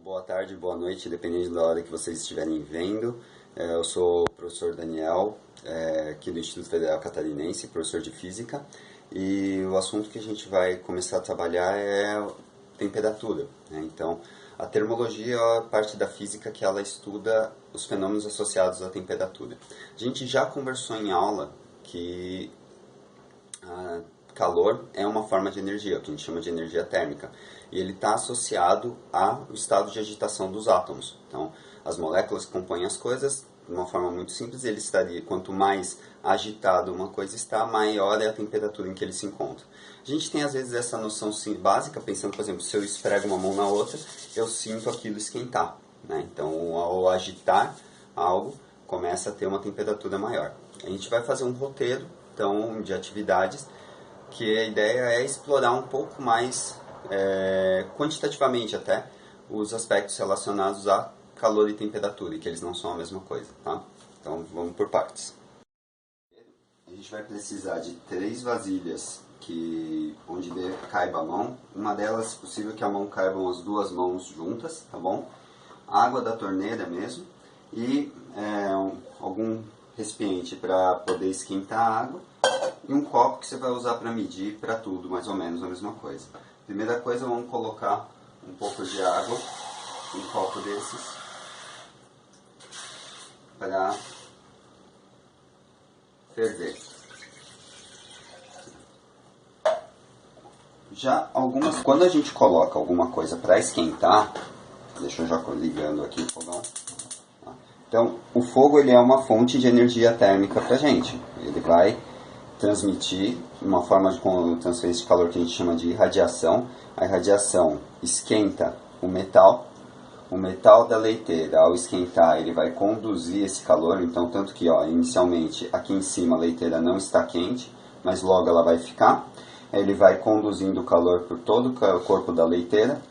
boa tarde, boa noite, dependendo da hora que vocês estiverem vendo. Eu sou o professor Daniel, aqui do Instituto Federal Catarinense, professor de Física. E o assunto que a gente vai começar a trabalhar é temperatura, né? Então, a termologia é a parte da física que ela estuda os fenômenos associados à temperatura. A gente já conversou em aula que calor é uma forma de energia, o que a gente chama de energia térmica, e ele está associado ao estado de agitação dos átomos. Então, as moléculas que compõem as coisas, de uma forma muito simples, ele estaria, quanto mais agitado uma coisa está, maior é a temperatura em que ele se encontra. A gente tem às vezes essa noção básica, pensando, por exemplo, se eu esfrego uma mão na outra, eu sinto aquilo esquentar, né? Então, ao agitar algo, começa a ter uma temperatura maior. A gente vai fazer um roteiro, então, de atividades, que a ideia é explorar um pouco mais, quantitativamente até, os aspectos relacionados a calor e temperatura, e que eles não são a mesma coisa, tá? Então, vamos por partes. A gente vai precisar de 3 vasilhas onde caiba a mão. Uma delas, se possível, que a mão caibam as 2 mãos juntas, tá bom? Água da torneira mesmo, e algum recipiente para poder esquentar a água, e um copo que você vai usar para medir para tudo, mais ou menos a mesma coisa. Primeira coisa, vamos colocar um pouco de água em um copo desses para ferver. Quando a gente coloca alguma coisa para esquentar, deixa eu já ligando aqui o fogão. Então, o fogo ele é uma fonte de energia térmica para a gente. Ele vai transmitir uma forma de transferência de calor que a gente chama de irradiação. A irradiação esquenta o metal da leiteira. Ao esquentar, ele vai conduzir esse calor. Então, tanto que inicialmente aqui em cima a leiteira não está quente, mas logo ela vai ficar. Ele vai conduzindo o calor por todo o corpo da leiteira,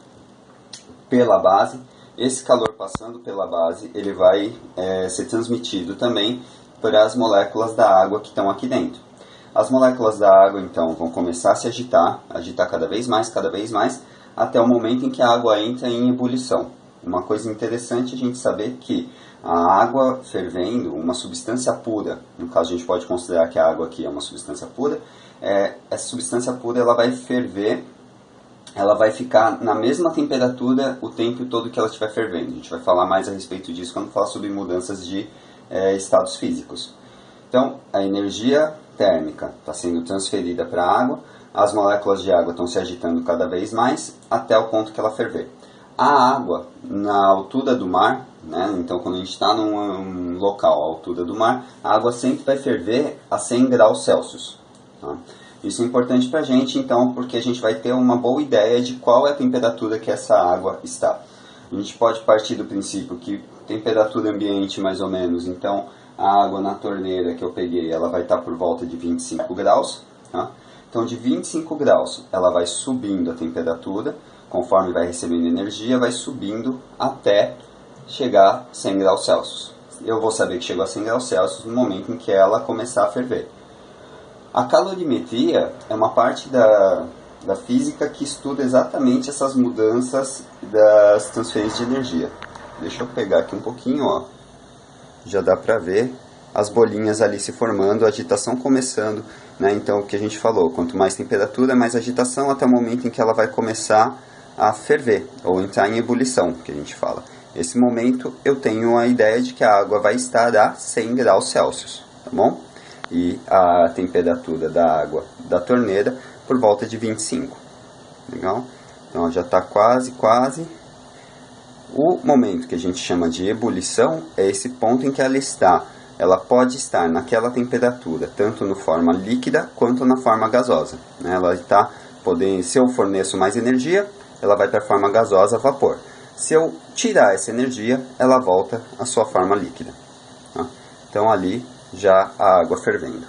pela base. Esse calor passando pela base, ele vai ser transmitido também para as moléculas da água que estão aqui dentro. As moléculas da água, então, vão começar a se agitar cada vez mais, até o momento em que a água entra em ebulição. Uma coisa interessante é a gente saber que a água fervendo, uma substância pura, no caso a gente pode considerar que a água aqui é uma substância pura, essa substância pura ela vai ferver, ela vai ficar na mesma temperatura o tempo todo que ela estiver fervendo. A gente vai falar mais a respeito disso quando falar sobre mudanças de estados físicos. Então, a energia térmica está sendo transferida para a água, as moléculas de água estão se agitando cada vez mais até o ponto que ela ferver. A água, na altura do mar, né? Então quando a gente está num local à altura do mar, a água sempre vai ferver a 100 graus Celsius. Tá? Isso é importante para a gente, então, porque a gente vai ter uma boa ideia de qual é a temperatura que essa água está. A gente pode partir do princípio que temperatura ambiente mais ou menos, então a água na torneira que eu peguei, ela vai estar por volta de 25 graus. Tá? Então de 25 graus ela vai subindo a temperatura, conforme vai recebendo energia, vai subindo até chegar a 100 graus Celsius. Eu vou saber que chegou a 100 graus Celsius no momento em que ela começar a ferver. A calorimetria é uma parte da física que estuda exatamente essas mudanças das transferências de energia. Deixa eu pegar aqui um pouquinho, já dá para ver as bolinhas ali se formando, a agitação começando, né? Então o que a gente falou, quanto mais temperatura, mais agitação, até o momento em que ela vai começar a ferver, ou entrar em ebulição, que a gente fala. Nesse momento eu tenho a ideia de que a água vai estar a 100 graus Celsius, tá bom? E a temperatura da água da torneira por volta de 25. Legal? Então já está quase. O momento que a gente chama de ebulição é esse ponto em que ela está. Ela pode estar naquela temperatura, tanto na forma líquida quanto na forma gasosa. Né? Ela está podendo, se eu forneço mais energia, ela vai para a forma gasosa, vapor. Se eu tirar essa energia, ela volta à sua forma líquida. Tá? Então ali já a água fervendo.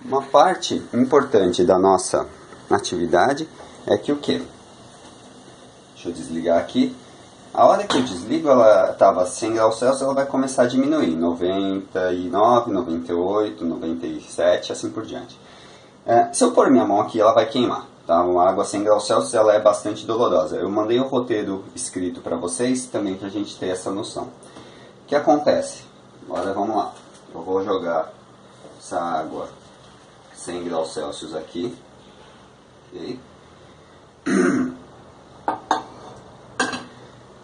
Uma parte importante da nossa atividade é que o quê? Deixa eu desligar aqui. A hora que eu desligo, ela estava a 100 graus Celsius, ela vai começar a diminuir. 99, 98, 97, assim por diante. Se eu pôr minha mão aqui, ela vai queimar. Tá? Uma água a 100 graus Celsius ela é bastante dolorosa. Eu mandei o roteiro escrito para vocês também para a gente ter essa noção. O que acontece? Agora vamos lá. Eu vou jogar essa água 100 graus Celsius aqui. Okay.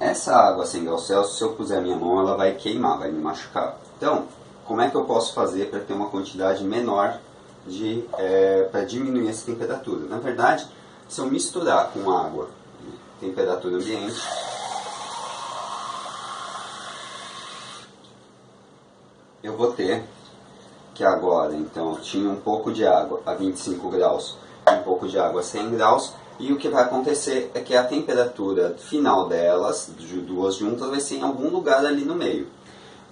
Essa água 100 graus Celsius, se eu puser a minha mão, ela vai queimar, vai me machucar. Então, como é que eu posso fazer para ter uma quantidade menor para diminuir essa temperatura? Na verdade, se eu misturar com água, temperatura ambiente, eu vou ter que agora, então, eu tinha um pouco de água a 25 graus, um pouco de água a 100 graus, e o que vai acontecer é que a temperatura final delas, de duas juntas, vai ser em algum lugar ali no meio.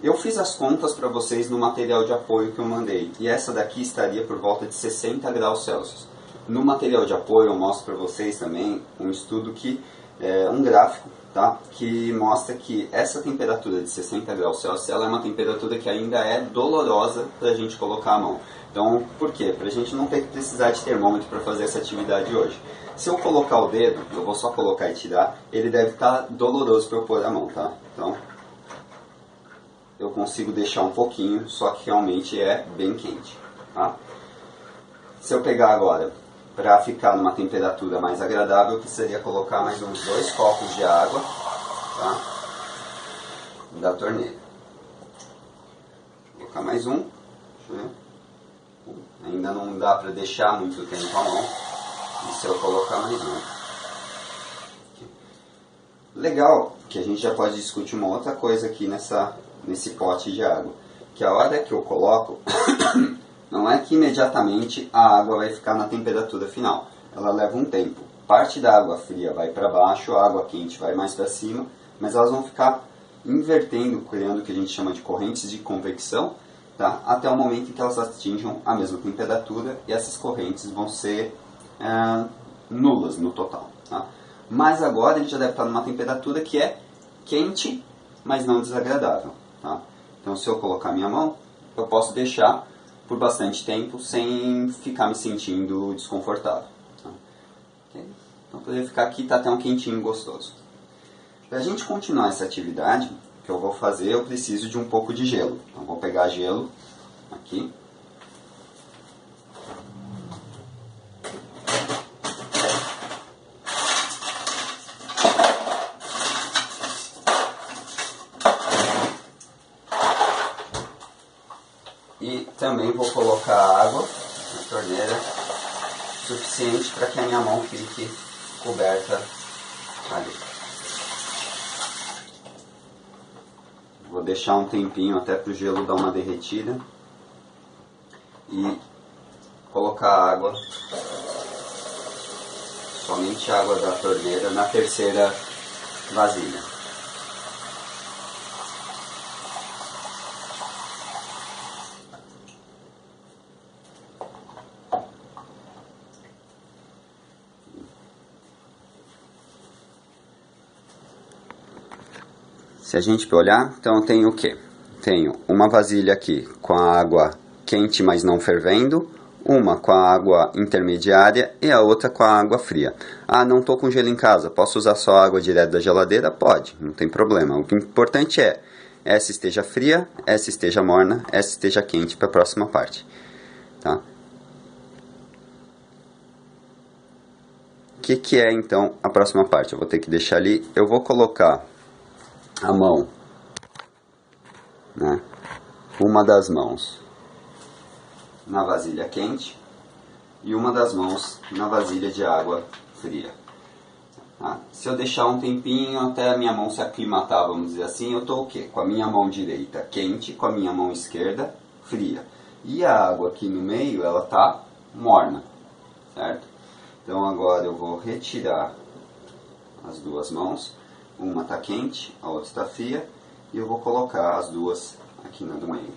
Eu fiz as contas para vocês no material de apoio que eu mandei, e essa daqui estaria por volta de 60 graus Celsius. No material de apoio eu mostro para vocês também um estudo um gráfico, tá? Que mostra que essa temperatura de 60 graus Celsius ela é uma temperatura que ainda é dolorosa para a gente colocar a mão. Então, por quê? Para a gente não ter que precisar de termômetro para fazer essa atividade hoje. Se eu colocar o dedo, eu vou só colocar e tirar, ele deve estar doloroso para eu pôr a mão, tá? Então, eu consigo deixar um pouquinho, só que realmente é bem quente, tá? Se eu pegar agora, para ficar numa temperatura mais agradável, eu precisaria colocar mais uns 2 copos de água, tá? Da torneira. Vou colocar mais um. Deixa eu ver. Ainda não dá para deixar muito tempo a mão. E se eu colocar mais um? Legal, que a gente já pode discutir uma outra coisa aqui nesse pote de água. Que a hora que eu coloco, não é que imediatamente a água vai ficar na temperatura final. Ela leva um tempo. Parte da água fria vai para baixo, a água quente vai mais para cima, mas elas vão ficar invertendo, criando o que a gente chama de correntes de convecção, tá? Até o momento em que elas atinjam a mesma temperatura, e essas correntes vão ser nulas no total. Tá? Mas agora a gente já deve estar numa temperatura que é quente, mas não desagradável. Tá? Então se eu colocar minha mão, eu posso deixar por bastante tempo sem ficar me sentindo desconfortável. Tá? Okay? Então poder ficar aqui está até um quentinho gostoso. Para a gente continuar essa atividade, o que eu vou fazer, eu preciso de um pouco de gelo. Então vou pegar gelo aqui. E também vou colocar água na torneira suficiente para que a minha mão fique coberta ali. Vou deixar um tempinho até para o gelo dar uma derretida e colocar água, somente água da torneira, na terceira vasilha. Se a gente olhar, então eu tenho o quê? Tenho uma vasilha aqui com a água quente, mas não fervendo, uma com a água intermediária e a outra com a água fria. Ah, não estou com gelo em casa, posso usar só água direto da geladeira? Pode, não tem problema. O que é importante é, essa esteja fria, essa esteja morna, essa esteja quente para a próxima parte. Tá? O que é então a próxima parte? Eu vou ter que deixar ali, eu vou colocar a mão, né? Uma das mãos na vasilha quente e uma das mãos na vasilha de água fria. Tá? Se eu deixar um tempinho até a minha mão se aclimatar, vamos dizer assim, eu estou o quê? Com a minha mão direita quente, com a minha mão esquerda fria. E a água aqui no meio, ela está morna, certo? Então agora eu vou retirar as duas mãos. Uma está quente, a outra está fria, e eu vou colocar as duas aqui na do meio.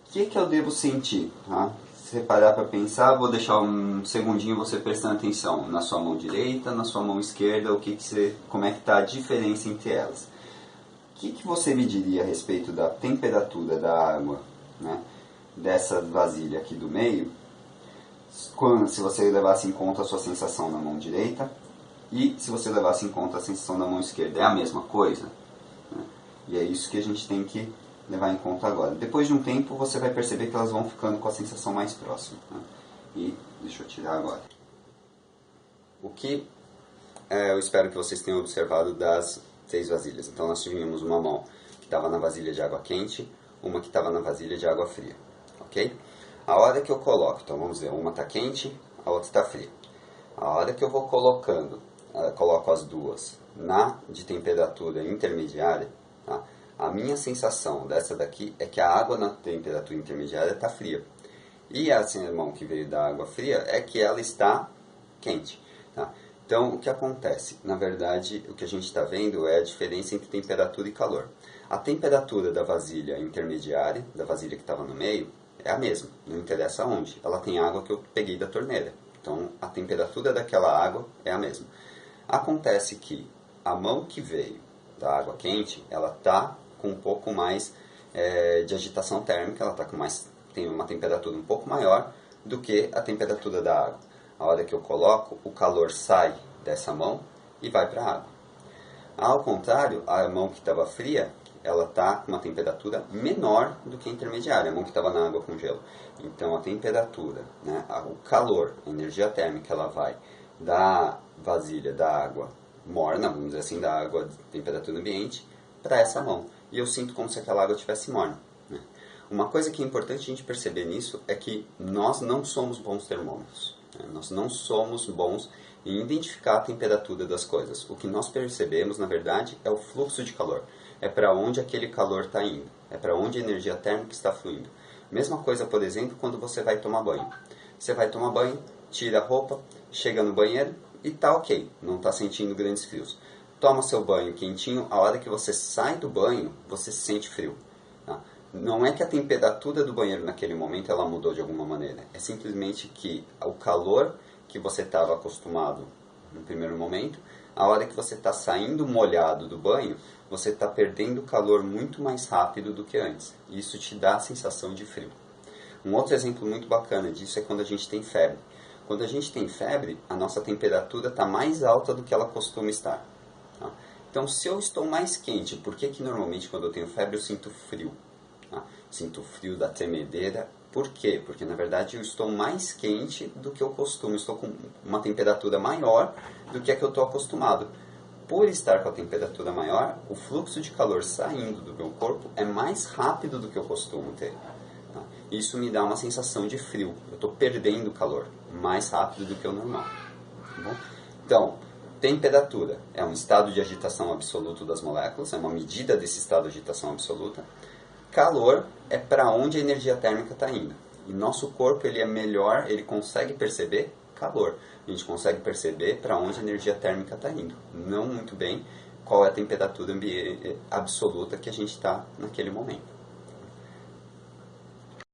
O que eu devo sentir? Tá? Se você parar para pensar, vou deixar um segundinho você prestando atenção na sua mão direita, na sua mão esquerda, como é que está a diferença entre elas. O que você me diria a respeito da temperatura da água, né, dessa vasilha aqui do meio, se você levasse em conta a sua sensação na mão direita e se você levasse em conta a sensação na mão esquerda. É a mesma coisa? Né? E é isso que a gente tem que levar em conta agora. Depois de um tempo, você vai perceber que elas vão ficando com a sensação mais próxima. Né? E deixa eu tirar agora. O que eu espero que vocês tenham observado das 3 vasilhas. Então nós tínhamos uma mão que estava na vasilha de água quente, uma que estava na vasilha de água fria. Ok? A hora que eu coloco, então vamos ver, uma está quente, a outra está fria. A hora que eu vou colocando, coloco as duas de temperatura intermediária, tá? A minha sensação dessa daqui é que a água na temperatura intermediária está fria. E a mão que veio da água fria é que ela está quente. Tá? Então, o que acontece? Na verdade, o que a gente está vendo é a diferença entre temperatura e calor. A temperatura da vasilha intermediária, da vasilha que estava no meio, é a mesma, não interessa onde. Ela tem água que eu peguei da torneira. Então, a temperatura daquela água é a mesma. Acontece que a mão que veio da água quente, ela está com um pouco mais de agitação térmica, ela tem uma temperatura um pouco maior do que a temperatura da água. A hora que eu coloco, o calor sai dessa mão e vai para a água. Ao contrário, a mão que estava fria, ela está com uma temperatura menor do que a intermediária, a mão que estava na água com gelo. Então a temperatura, né, o calor, a energia térmica, ela vai da vasilha da água morna, vamos dizer assim, da água de temperatura ambiente, para essa mão. E eu sinto como se aquela água estivesse morna. Né? Uma coisa que é importante a gente perceber nisso é que nós não somos bons termômetros. Né? Nós não somos bons em identificar a temperatura das coisas. O que nós percebemos, na verdade, é o fluxo de calor. É para onde aquele calor está indo. É para onde a energia térmica está fluindo. Mesma coisa, por exemplo, quando você vai tomar banho. Você vai tomar banho, tira a roupa, chega no banheiro e está ok. Não está sentindo grandes frios. Toma seu banho quentinho, a hora que você sai do banho, você sente frio. Tá? Não é que a temperatura do banheiro naquele momento ela mudou de alguma maneira. É simplesmente que o calor que você estava acostumado no primeiro momento, a hora que você está saindo molhado do banho, você está perdendo calor muito mais rápido do que antes. E isso te dá a sensação de frio. Um outro exemplo muito bacana disso é quando a gente tem febre. Quando a gente tem febre, a nossa temperatura está mais alta do que ela costuma estar. Tá? Então, se eu estou mais quente, por que normalmente quando eu tenho febre eu sinto frio? Tá? Sinto frio da tremedeira. Por quê? Porque na verdade eu estou mais quente do que eu costumo. Estou com uma temperatura maior do que a que eu estou acostumado. Por estar com a temperatura maior, o fluxo de calor saindo do meu corpo é mais rápido do que eu costumo ter. Tá? Isso me dá uma sensação de frio. Eu estou perdendo calor mais rápido do que o normal. Tá bom? Então, temperatura é um estado de agitação absoluto das moléculas, é uma medida desse estado de agitação absoluta. Calor é para onde a energia térmica está indo. E nosso corpo ele é melhor, ele consegue perceber calor. A gente consegue perceber para onde a energia térmica está indo. Não muito bem qual é a temperatura absoluta que a gente está naquele momento.